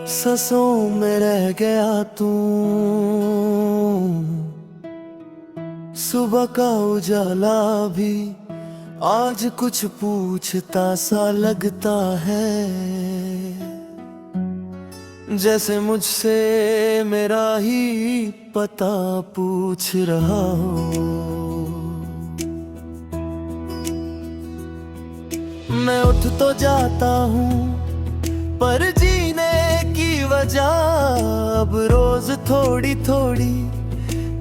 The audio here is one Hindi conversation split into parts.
सांसों में रह गया तू, सुबह का उजाला भी आज कुछ पूछता सा लगता है, जैसे मुझसे मेरा ही पता पूछ रहा हो। मैं उठ तो जाता हूँ पर जीने की वजह अब रोज थोड़ी थोड़ी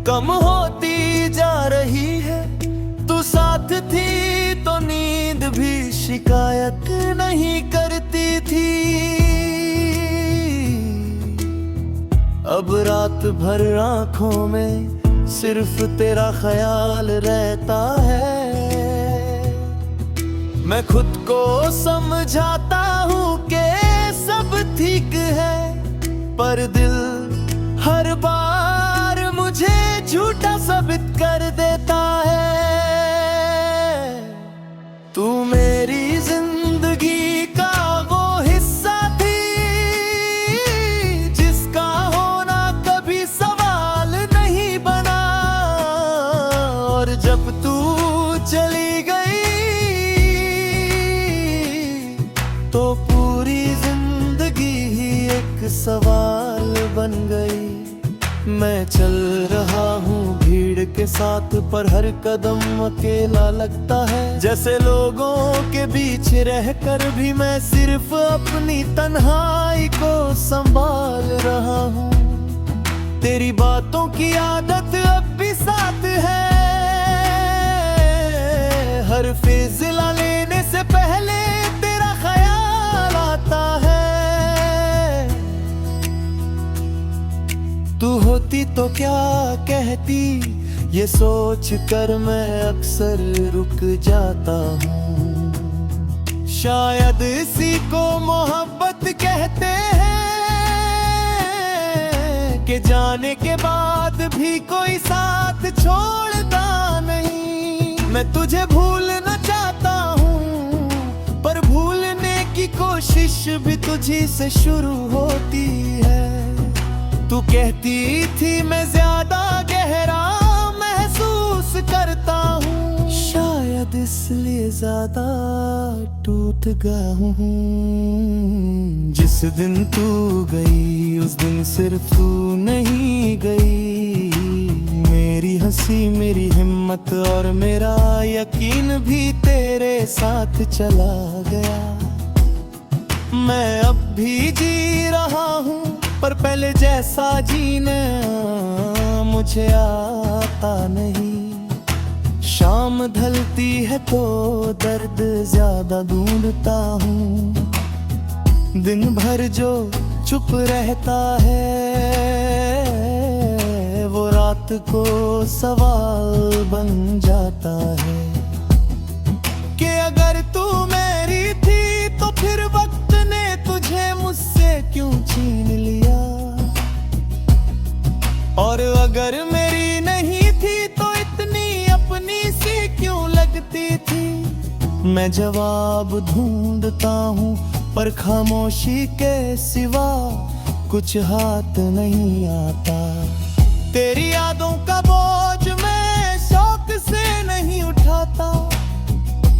कम होती जा रही है। तू साथ थी तो नींद भी शिकायत नहीं करती थी, अब रात भर आंखों में सिर्फ तेरा ख्याल रहता है। मैं खुद को समझाता हूँ कि सब ठीक है, पर दिल हर बार मुझे झूठा साबित कर देता है। तू मेरी जिंदगी का वो हिस्सा थी जिसका होना कभी सवाल नहीं बना, और जब तू चली गई तो पूरी जिंदगी ही एक सवाल बन गई। मैं चल रहा हूँ भीड़ के साथ पर हर कदम अकेला लगता है, जैसे लोगों के बीच रहकर भी मैं सिर्फ अपनी तन्हाई को संभाल रहा हूँ। तेरी बातों की आदत अब भी साथ है, हर फैसला लेने से पहले तेरा ख्याल आता है। तू होती तो क्या कहती ये सोच कर मैं अक्सर रुक जाता हूँ। शायद इसी को मोहब्बत कहते हैं कि जाने के बाद भी कोई साथ छोड़ता नहीं। मैं तुझे भूलना चाहता हूँ पर भूलने की कोशिश भी तुझी से शुरू होती है। तू कहती थी मैं ज्यादा गहरा महसूस करता हूँ, शायद इसलिए ज्यादा टूट गया हूँ। जिस दिन तू गई उस दिन सिर्फ तू नहीं गई, मेरी हंसी मेरी हिम्मत और मेरा यकीन भी तेरे साथ चला गया। मैं अब भी जी रहा हूँ पर पहले जैसा जीना मुझे आता नहीं। शाम ढलती है तो दर्द ज्यादा ढूंढता हूँ, दिन भर जो चुप रहता है वो रात को सवाल बन जाता है कि अगर तू मेरी थी तो फिर वक्त ने तुझे मुझसे क्यों छीन लिया, और अगर मेरी नहीं थी तो इतनी अपनी सी क्यों लगती थी। मैं जवाब ढूंढता हूँ पर खामोशी के सिवा कुछ हाथ नहीं आता। तेरी यादों का बोझ मैं शौक से नहीं उठाता,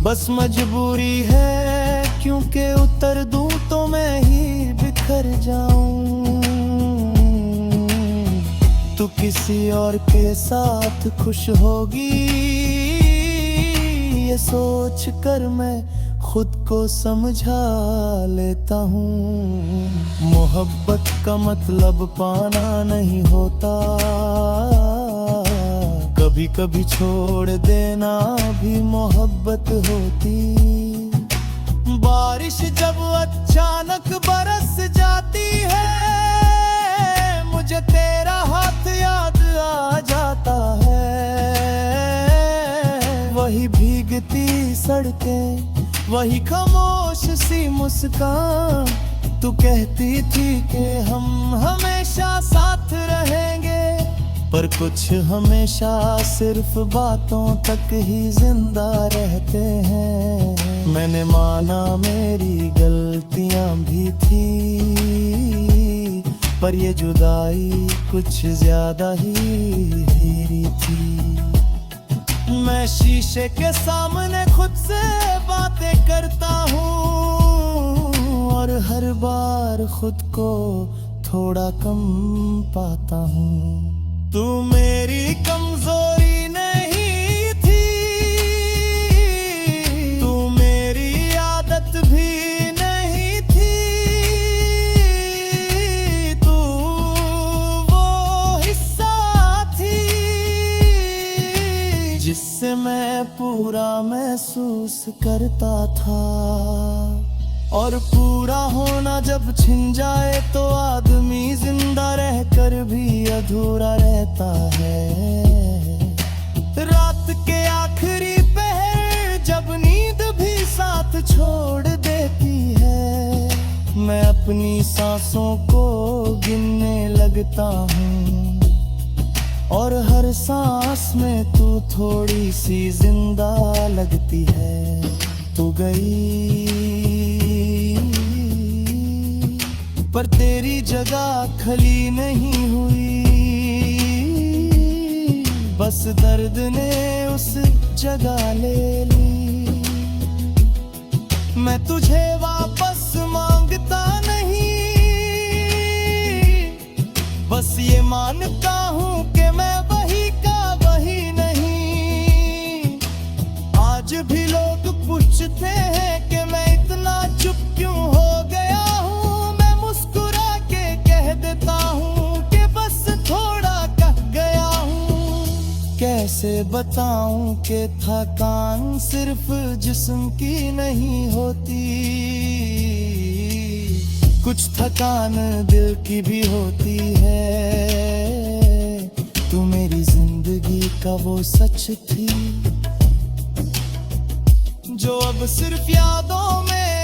बस मजबूरी है क्योंकि उतर दूं तो मैं ही बिखर जाऊं। तू किसी और के साथ खुश होगी ये सोच कर मैं खुद को समझा लेता हूँ। मोहब्बत का मतलब पाना नहीं होता, कभी कभी छोड़ देना भी मोहब्बत होती। बारिश जब अचानक बरस जाती है मुझे तेरा हाथ याद आ जाता है। वही भीगती सड़कें वही खामोश सी मुस्कान, तू कहती थी कि हम हमेशा साथ रहेंगे, पर कुछ हमेशा सिर्फ बातों तक ही जिंदा रहते हैं। मैंने माना मेरी गलतियां भी थी, पर ये जुदाई कुछ ज्यादा ही हीरी थी। मैं शीशे के सामने खुद से बातें करता हूँ और हर बार खुद को थोड़ा कम पाता हूँ। तू मेरी कमजोरी नहीं थी, तू मेरी आदत भी नहीं थी, तू वो हिस्सा थी जिससे मैं पूरा महसूस करता था। और पूरा होना जब छिन जाए तो आदमी जिंदा रहकर भी अधूरा रहता है। रात के आखिरी पहर जब नींद भी साथ छोड़ देती है, मैं अपनी सांसों को गिनने लगता हूँ और हर सांस में तू थोड़ी सी जिंदा लगती है। तू गई पर तेरी जगह खली नहीं हुई, बस दर्द ने उस जगह ले ली। मैं तुझे वापस मांगता नहीं, बस ये मानता हूँ कि मैं वही का वही नहीं। आज भी लोग पूछते हैं कि मैं इतना चुप क्यों हो गया हूँ, मैं मुस्कुरा के कह देता हूँ कि बस थोड़ा कह गया हूँ। कैसे बताऊँ कि थकान सिर्फ जिस्म की नहीं होती, कुछ थकान दिल की भी होती है। तू मेरी जिंदगी का वो सच थी जो अब सिर्फ यादों में